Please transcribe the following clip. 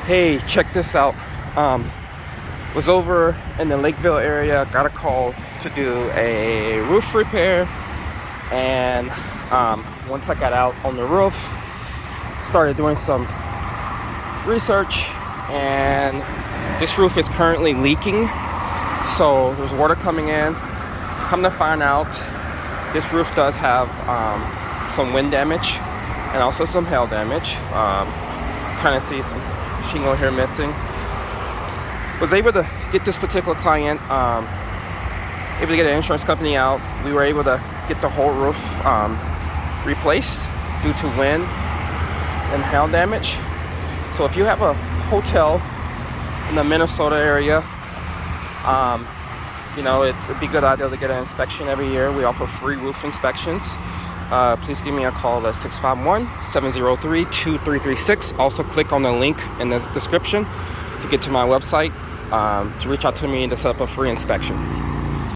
Hey, check this out. Was over in the Lakeville area, got a call to do a roof repair, and once I got out on the roof, started doing some research, and this roof is currently leaking, so there's water coming in. Come to find out, this roof does have some wind damage and also some hail damage. Kind of see some shingle here missing. Was able to get this particular client, able to get an insurance company out. We were able to get the whole roof replaced due to wind and hail damage. So if you have a hotel in the Minnesota area, it'd be a good idea to get an inspection every year. We offer free roof inspections. Please give me a call at 651-703-2336. Also click on the link in the description to get to my website, to reach out to me and to set up a free inspection.